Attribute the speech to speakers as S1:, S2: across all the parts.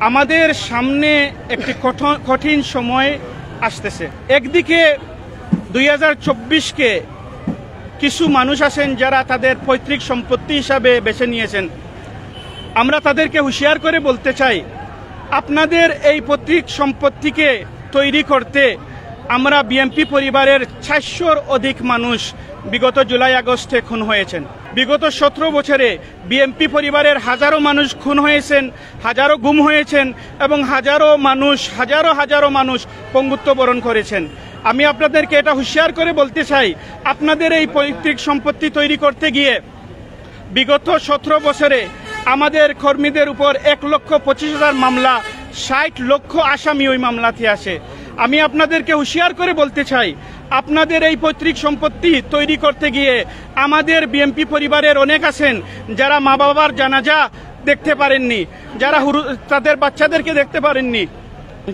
S1: আমাদের সামনে একটি কঠিন সময় আসতেছে। একদিকে 2024-কে কিছু মানুষ আছেন যারা তাদের পৈতৃক সম্পত্তি হিসাবে বেছে নিয়েছেন। আমরা তাদেরকে হুঁশিয়ার করে বলতে চাই, আপনাদের এই পৈতৃক সম্পত্তিকে তৈরি করতে আমরা বিএনপি পরিবারের 400-র অধিক মানুষ বিগত জুলাই আগস্টে খুন হয়েছেন। বিগত 17 বছরে বিএনপি পরিবারের হাজারো মানুষ খুন হয়েছেন, হাজারো গুম হয়েছেন এবং হাজারো মানুষ পঙ্গুত্ব বরণ করেছেন। আমি আপনাদেরকে এটা হুঁশিয়ার করে বলতে চাই, আপনাদের এই পৈতৃক সম্পত্তি তৈরি করতে গিয়ে বিগত 17 বছরে আমাদের কর্মীদের উপর 1,25,000 মামলা, 60 লক্ষ আসামি ওই মামলাতে আসে। আমি আপনাদেরকে হুঁশিয়ার করে বলতে চাই, আপনাদের এই পৈতৃক সম্পত্তি তৈরি করতে গিয়ে আমাদের বিএনপি পরিবারের অনেক আছেন যারা মা বাবার জানাজা দেখতে পারেননি, যারা তাদের বাচ্চাদেরকে দেখতে পারেননি,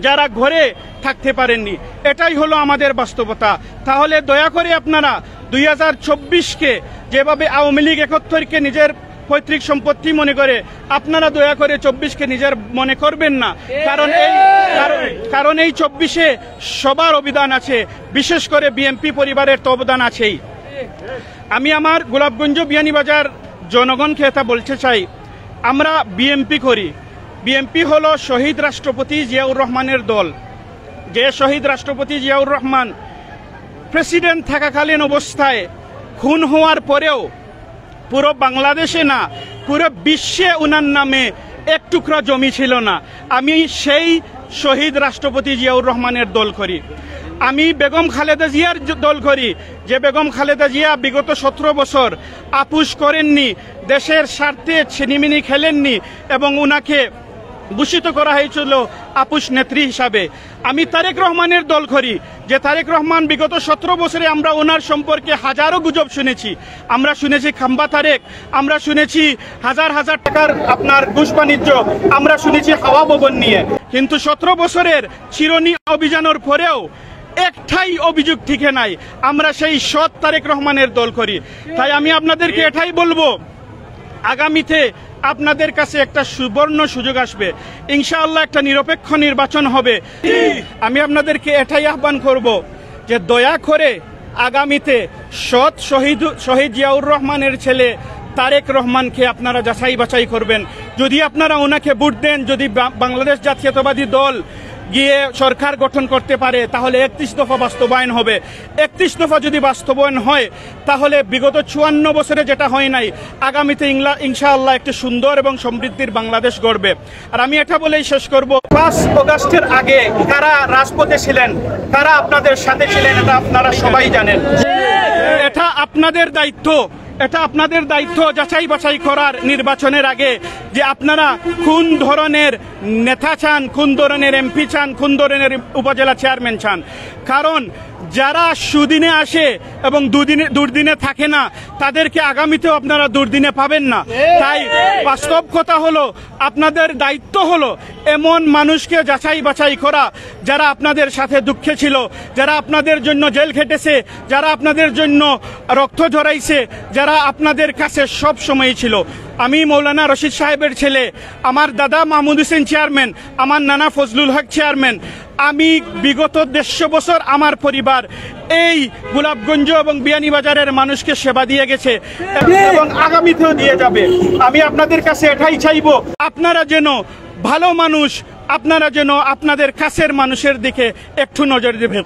S1: যারা ঘরে থাকতে পারেননি। এটাই হলো আমাদের বাস্তবতা। তাহলে দয়া করে আপনারা 2024-কে যেভাবে আওয়ামী লীগ 71-কে নিজের পৈতৃক সম্পত্তি মনে করে, আপনারা দয়া করে 24-কে নিজের মনে করবেন না। কারণ এই 24-এ সবার অবদান আছে, বিশেষ করে বিএনপি পরিবারের তো অবদান আছেই। আমি আমার গোলাপগঞ্জ বিয়ানীবাজার জনগণকে এটা বলতে চাই, আমরা বিএনপি করি। বিএনপি হলো শহীদ রাষ্ট্রপতি জিয়াউর রহমানের দল। যে শহীদ রাষ্ট্রপতি জিয়াউর রহমান প্রেসিডেন্ট থাকাকালীন অবস্থায় খুন হওয়ার পরেও পুরো বাংলাদেশে না, পুরো বিশ্বে উনার নামে এক টুকরা জমি ছিল না। আমি সেই শহীদ রাষ্ট্রপতি জিয়াউর রহমানের দল করি। আমি বেগম খালেদা জিয়ার দল করি, যে বেগম খালেদা জিয়া বিগত 17 বছর আপোষ করেননি, দেশের স্বার্থে ছিনিমিনি খেলেননি এবং উনাকে ভূষিত করা হয়েছিল আপোষ নেত্রী হিসাবে। আমি তারেক রহমানের দল করি, যে তারেক রহমান বিগত 17 বছরে আমরা ওনার সম্পর্কে হাজারো গুজব শুনেছি। আমরা শুনেছি খাম্বা তারেক, আমরা শুনেছি হাজার টাকার আপনার ঘুষ বাণিজ্য, আমরা শুনেছি হাওয়া ভবন নিয়ে। কিন্তু 17 বছরের চিরনি অভিযানের পরেও একটাই অভিযোগ ঠিকে নাই। আমরা সেই সৎ তারেক রহমানের দল করি। তাই আমি আপনাদেরকে এটাই বলবো, আগামীতে আপনাদের কাছে একটা সুবর্ণ সুযোগ আসবে, ইনশাআল্লাহ একটা নিরপেক্ষ নির্বাচন হবে। আমি আপনাদেরকে এটাই আহ্বান করব যে দয়া করে আগামীতে সৎ শহীদ জিয়াউর রহমানের ছেলে তারেক রহমানকে আপনারা যাচাই বাছাই করবেন। যদি আপনারা ওনাকে ভোট দেন, যদি বাংলাদেশ জাতীয়তাবাদী দল গিয়ে সরকার গঠন করতে পারে, তাহলে 31 দফা বাস্তবায়ন হবে। 31 দফা যদি বাস্তবায়ন হয়, তাহলে বিগত 54 বছরে যেটা হয় নাই, আগামীতে ইনশাআল্লাহ একটি সুন্দর এবং সমৃদ্ধির বাংলাদেশ গড়বে। আর আমি এটা বলেই শেষ করব, 5 আগস্টের আগে কারা রাজপথে ছিলেন, কারা আপনাদের সাথে ছিলেন, এটা আপনারা সবাই জানেন। এটা আপনাদের দায়িত্ব, এটা আপনাদের দায়িত্ব যাচাই বাছাই করার নির্বাচনের আগে, যে আপনারা কোন ধরনের নেতা চান, কোন ধরনের এমপি চান, কোন ধরনের উপজেলা চেয়ারম্যান চান। কারণ যারা সুদিনে আসে এবং দুর্দিনে থাকে না, তাদেরকে আগামীতেও আপনারা দুর্দিনে পাবেন না। তাই বাস্তব কথা হলো, আপনাদের দায়িত্ব হলো এমন মানুষকে যাচাই বাছাই করা যারা আপনাদের সাথে দুঃখে ছিল, যারা আপনাদের জন্য জেল খেটেছে, যারা আপনাদের জন্য রক্ত ঝরাইছে, যারা আপনাদের কাছে সব সময় ছিল। আমি মৌলানা রশিদ সাহেবের ছেলে, আমার দাদা মাহমুদ হোসেন চেয়ারম্যান, আমার নানা ফজলুল হক চেয়ারম্যান। আমি বিগত 150 বছর আমার পরিবার এই গোলাপগঞ্জ এবং বিয়ানীবাজারের মানুষকে সেবা দিয়ে গেছে এবং আগামীতেও দিয়ে যাবে। আমি আপনাদের কাছে এটাই চাইব, আপনারা যেন ভালো মানুষ, আপনারা যেন আপনাদের কাছের মানুষের দিকে একটু নজর দেবেন।